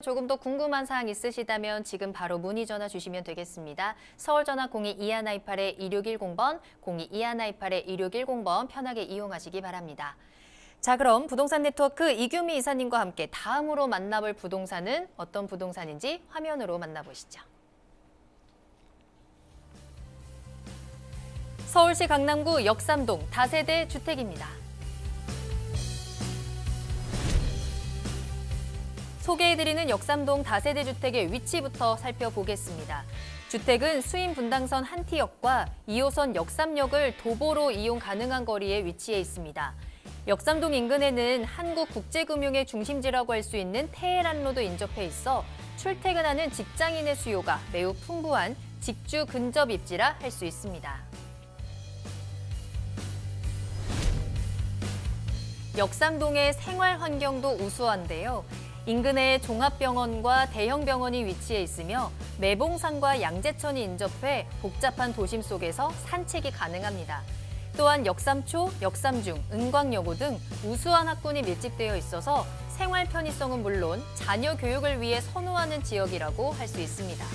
조금 더 궁금한 사항 있으시다면 지금 바로 문의 전화 주시면 되겠습니다. 서울전화 02-2128-2610번, 02-2128-2610번 편하게 이용하시기 바랍니다. 자, 그럼 부동산 네트워크 이규미 이사님과 함께 다음으로 만나볼 부동산은 어떤 부동산인지 화면으로 만나보시죠. 서울시 강남구 역삼동 다세대 주택입니다. 소개해드리는 역삼동 다세대 주택의 위치부터 살펴보겠습니다. 주택은 수인 분당선 한티역과 2호선 역삼역을 도보로 이용 가능한 거리에 위치해 있습니다. 역삼동 인근에는 한국국제금융의 중심지라고 할 수 있는 테헤란로도 인접해 있어 출퇴근하는 직장인의 수요가 매우 풍부한 직주 근접 입지라 할 수 있습니다. 역삼동의 생활 환경도 우수한데요. 인근에 종합병원과 대형병원이 위치해 있으며 매봉산과 양재천이 인접해 복잡한 도심 속에서 산책이 가능합니다. 또한 역삼초, 역삼중, 은광여고 등 우수한 학군이 밀집되어 있어서 생활 편의성은 물론 자녀 교육을 위해 선호하는 지역이라고 할 수 있습니다.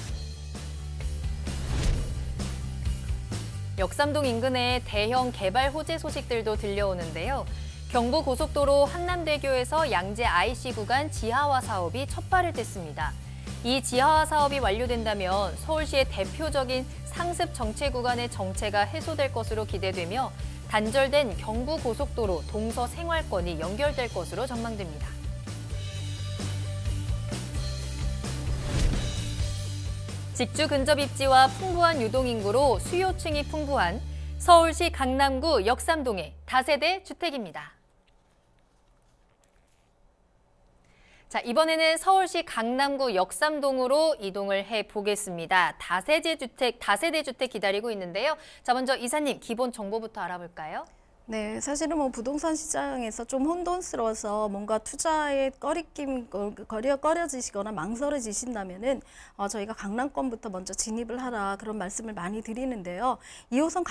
역삼동 인근에 대형 개발 호재 소식들도 들려오는데요. 경부고속도로 한남대교에서 양재 IC 구간 지하화 사업이 첫 발을 뗐습니다. 이 지하화 사업이 완료된다면 서울시의 대표적인 상습 정체 구간의 정체가 해소될 것으로 기대되며 단절된 경부고속도로 동서 생활권이 연결될 것으로 전망됩니다. 직주 근접 입지와 풍부한 유동인구로 수요층이 풍부한 서울시 강남구 역삼동의 다세대 주택입니다. 자, 이번에는 서울시 강남구 역삼동으로 이동을 해보겠습니다. 다세대 주택 기다리고 있는데요. 자, 먼저 이사님 기본 정보부터 알아볼까요? 네, 사실은 뭐 부동산 시장에서 좀 혼돈스러워서 뭔가 투자에 거리가 꺼려지시거나 망설여지신다면은 저희가 강남권부터 먼저 진입을 하라 그런 말씀을 많이 드리는데요. 2호선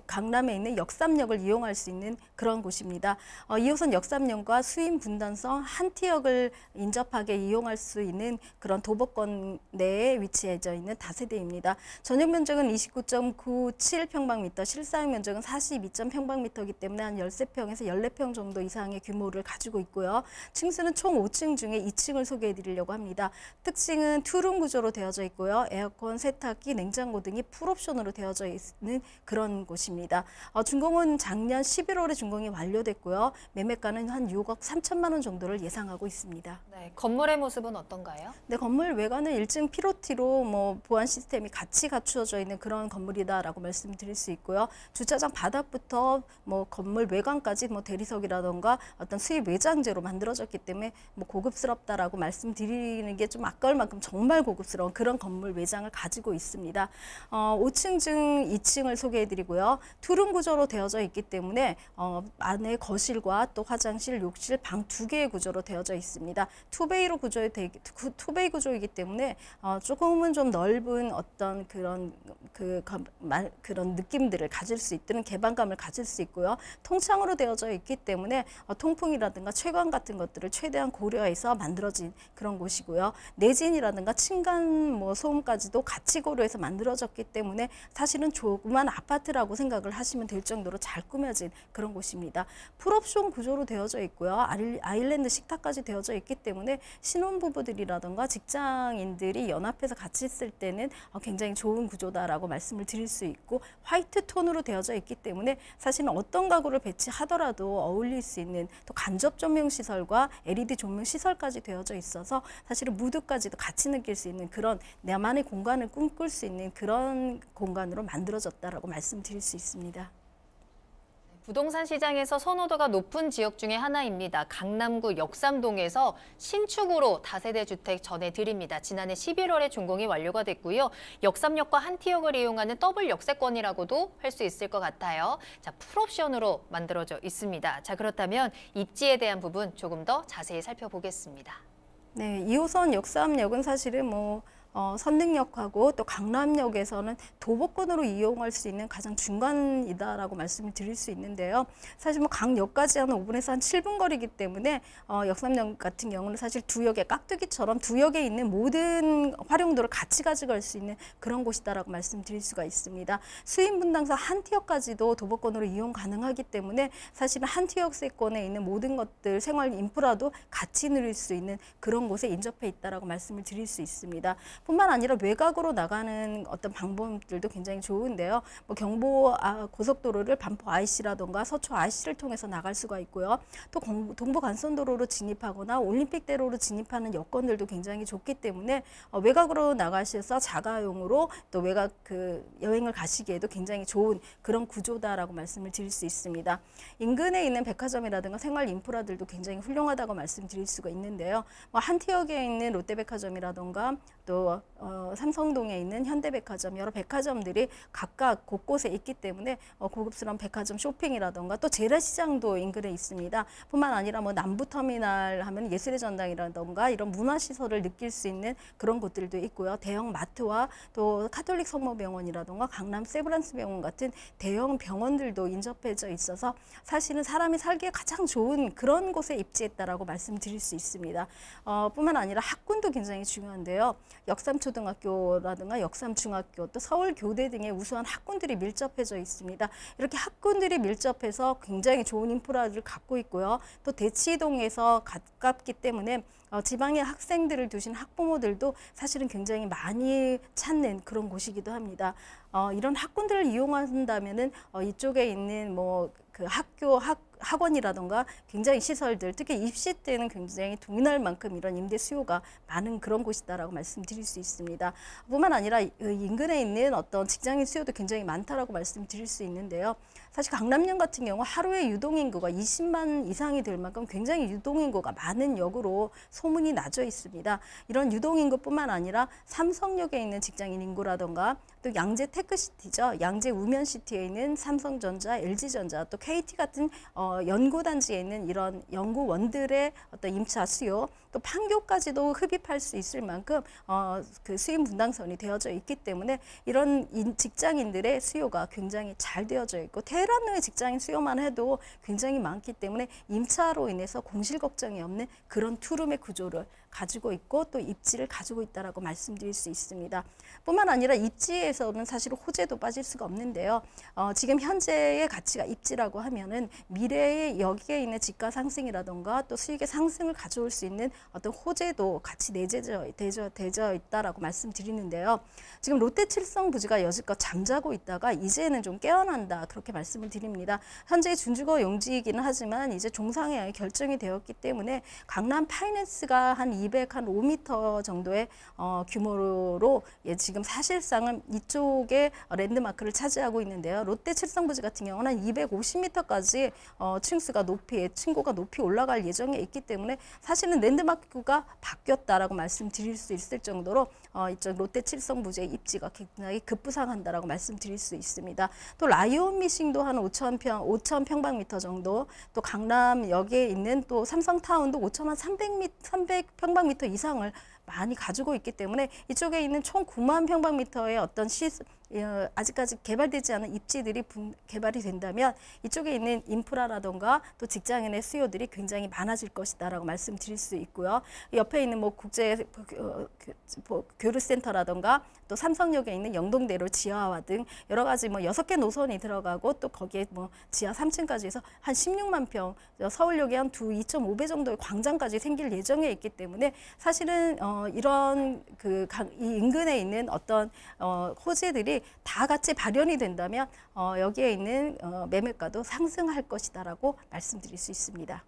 강남에 있는 역삼역을 이용할 수 있는 그런 곳입니다. 2호선 역삼역과 수인 분당선 한티역을 인접하게 이용할 수 있는 그런 도보권 내에 위치해져 있는 다세대입니다. 전용 면적은 29.97평방미터, 실사용 면적은 42.평방미터이기 때문에 한 13평에서 14평 정도 이상의 규모를 가지고 있고요. 층수는 총 5층 중에 2층을 소개해 드리려고 합니다. 특징은 투룸 구조로 되어져 있고요. 에어컨, 세탁기, 냉장고 등이 풀옵션으로 되어져 있는 그런 곳입니다. 준공은 작년 11월에 준공이 완료됐고요. 매매가는 한 6억 3천만 원 정도를 예상하고 있습니다. 네, 건물의 모습은 어떤가요? 네, 건물 외관은 1층 피로티로 보안 시스템이 같이 갖추어져 있는 그런 건물이다라고 말씀드릴 수 있고요. 주차장 바닥부터 건물 외관까지 대리석이라던가 어떤 수입 외장재로 만들어졌기 때문에 고급스럽다라고 말씀드리는 게 좀 아까울 만큼 정말 고급스러운 그런 건물 외장을 가지고 있습니다. 5층 중 2층을 소개해드리고요. 투룸 구조로 되어져 있기 때문에 안에 거실과 또 화장실, 욕실, 방 2개의 구조로 되어져 있습니다. 투베이 구조이기 때문에 조금은 좀 넓은 어떤 그런 느낌들을 가질 수 있는 개방감을 가질 수 있고요. 통창으로 되어져 있기 때문에 통풍이라든가 채광 같은 것들을 최대한 고려해서 만들어진 그런 곳이고요. 내진이라든가 층간 소음까지도 같이 고려해서 만들어졌기 때문에 사실은 조그만 아파트라고 생각을 하시면 될 정도로 잘 꾸며진 그런 곳입니다. 풀옵션 구조로 되어져 있고요. 아일랜드 식탁까지 되어져 있기 때문에 신혼부부들이라던가 직장인들이 연합해서 같이 있을 때는 굉장히 좋은 구조다라고 말씀을 드릴 수 있고, 화이트 톤으로 되어져 있기 때문에 사실은 어떤 가구를 배치하더라도 어울릴 수 있는 또 간접 조명 시설과 LED 조명 시설까지 되어져 있어서 사실은 무드까지도 같이 느낄 수 있는 그런 나만의 공간을 꿈꿀 수 있는 그런 공간으로 만들어졌다라고 말씀드릴 수 있습니다. 부동산 시장에서 선호도가 높은 지역 중에 하나입니다. 강남구 역삼동에서 신축으로 다세대 주택 전해드립니다. 지난해 11월에 준공이 완료가 됐고요. 역삼역과 한티역을 이용하는 더블 역세권이라고도 할 수 있을 것 같아요. 자, 풀옵션으로 만들어져 있습니다. 자, 그렇다면 입지에 대한 부분 조금 더 자세히 살펴보겠습니다. 네, 2호선 역삼역은 사실은 선릉역하고 또 강남역에서는 도보권으로 이용할 수 있는 가장 중간이다라고 말씀을 드릴 수 있는데요. 사실 뭐 강역까지 한 5분에서 한 7분 거리이기 때문에 역삼역 같은 경우는 사실 두 역의 깍두기처럼 두 역에 있는 모든 활용도를 같이 가져갈 수 있는 그런 곳이다라고 말씀드릴 수가 있습니다. 수인 분당선 한 티역까지도 도보권으로 이용 가능하기 때문에 사실은 한 티역세권에 있는 모든 것들 생활 인프라도 같이 누릴 수 있는 그런 곳에 인접해 있다라고 말씀을 드릴 수 있습니다. 뿐만 아니라 외곽으로 나가는 어떤 방법들도 굉장히 좋은데요. 뭐 경부 고속도로를 반포 IC라던가 서초 IC를 통해서 나갈 수가 있고요. 또 동부 간선도로로 진입하거나 올림픽대로로 진입하는 여건들도 굉장히 좋기 때문에 외곽으로 나가셔서 자가용으로 또 외곽 여행을 가시기에도 굉장히 좋은 그런 구조다라고 말씀을 드릴 수 있습니다. 인근에 있는 백화점이라든가 생활 인프라들도 굉장히 훌륭하다고 말씀드릴 수가 있는데요. 뭐 한티역에 있는 롯데백화점이라든가 또 삼성동에 있는 현대백화점 여러 백화점들이 각각 곳곳에 있기 때문에 고급스러운 백화점 쇼핑이라든가 또 재래시장도 인근에 있습니다. 뿐만 아니라 뭐 남부터미널 하면 예술의 전당이라든가 이런 문화시설을 느낄 수 있는 그런 곳들도 있고요. 대형 마트와 또 카톨릭 성모병원이라든가 강남 세브란스 병원 같은 대형 병원들도 인접해져 있어서 사실은 사람이 살기에 가장 좋은 그런 곳에 입지했다라고 말씀드릴 수 있습니다. 뿐만 아니라 학군도 굉장히 중요한데요. 역삼초등학교라든가 역삼중학교 또 서울교대 등의 우수한 학군들이 밀접해져 있습니다. 이렇게 학군들이 밀접해서 굉장히 좋은 인프라를 갖고 있고요. 또 대치동에서 가깝기 때문에 지방의 학생들을 두신 학부모들도 사실은 굉장히 많이 찾는 그런 곳이기도 합니다. 이런 학군들을 이용한다면은 이쪽에 있는 뭐 그 학원이라던가 굉장히 시설들, 특히 입시 때는 굉장히 동일할 만큼 이런 임대 수요가 많은 그런 곳이다라고 말씀드릴 수 있습니다. 뿐만 아니라 인근에 있는 어떤 직장인 수요도 굉장히 많다라고 말씀드릴 수 있는데요. 사실 강남역 같은 경우 하루에 유동인구가 20만 이상이 될 만큼 굉장히 유동인구가 많은 역으로 소문이 나져 있습니다. 이런 유동인구뿐만 아니라 삼성역에 있는 직장인 인구라던가 또 양재 테크시티죠. 양재 우면시티에 있는 삼성전자, LG전자, 또 KT 같은 연구단지에 있는 이런 연구원들의 어떤 임차 수요, 또 판교까지도 흡입할 수 있을 만큼 그 수인 분당선이 되어져 있기 때문에 이런 직장인들의 수요가 굉장히 잘 되어져 있고 테헤란의 직장인 수요만 해도 굉장히 많기 때문에 임차로 인해서 공실 걱정이 없는 그런 투룸의 구조를 가지고 있고 또 입지를 가지고 있다라고 말씀드릴 수 있습니다. 뿐만 아니라 입지에서는 사실 호재도 빠질 수가 없는데요. 지금 현재의 가치가 입지라고 하면은 미래에 여기에 있는 집가 상승이라던가 또 수익의 상승을 가져올 수 있는 어떤 호재도 같이 내재되어 있다라고 말씀드리는데요. 지금 롯데칠성 부지가 여지껏 잠자고 있다가 이제는 좀 깨어난다 그렇게 말씀을 드립니다. 현재 준주거 용지이기는 하지만 이제 종상에 결정이 되었기 때문에 강남 파이낸스가 한 205m 정도의 규모로 지금 사실상은 이쪽에 랜드마크를 차지하고 있는데요. 롯데 칠성부지 같은 경우는 한 250m까지 층고가 높이 올라갈 예정에 있기 때문에 사실은 랜드마크가 바뀌었다라고 말씀드릴 수 있을 정도로 이쪽 롯데 칠성부지의 입지가 굉장히 급부상한다라고 말씀드릴 수 있습니다. 또 라이온 미싱도 한 5천 평방미터 정도, 또 강남역에 있는 또 삼성타운도 300 평방미터 이상을 많이 가지고 있기 때문에 이쪽에 있는 총 9만 평방미터의 어떤 아직까지 개발되지 않은 입지들이 개발이 된다면 이쪽에 있는 인프라라던가 또 직장인의 수요들이 굉장히 많아질 것이다라고 말씀드릴 수 있고요. 옆에 있는 뭐 국제 교류센터라던가 또 삼성역에 있는 영동대로 지하화 등 여러 가지 뭐 6개 노선이 들어가고 또 거기에 뭐 지하 3층까지 해서 한 16만 평, 서울역에 한 2.5배 정도의 광장까지 생길 예정에 있기 때문에 사실은 이런 이 인근에 있는 어떤 호재들이 다 같이 발현이 된다면 여기에 있는 매매가도 상승할 것이다라고 말씀드릴 수 있습니다.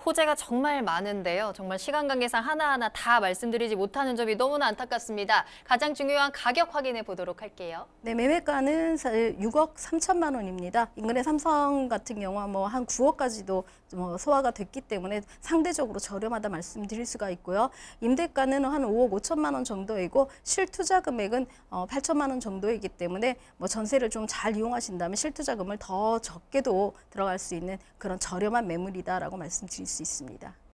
호재가 정말 많은데요. 정말 시간 관계상 하나하나 다 말씀드리지 못하는 점이 너무나 안타깝습니다. 가장 중요한 가격 확인해 보도록 할게요. 네, 매매가는 6억 3천만 원입니다. 인근의 삼성 같은 경우 뭐 한 9억까지도 뭐 소화가 됐기 때문에 상대적으로 저렴하다 말씀드릴 수가 있고요. 임대가는 한 5억 5천만 원 정도이고 실투자 금액은 8천만 원 정도이기 때문에 뭐 전세를 좀 잘 이용하신다면 실투자금을 더 적게도 들어갈 수 있는 그런 저렴한 매물이다라고 말씀드릴 수 있습니다.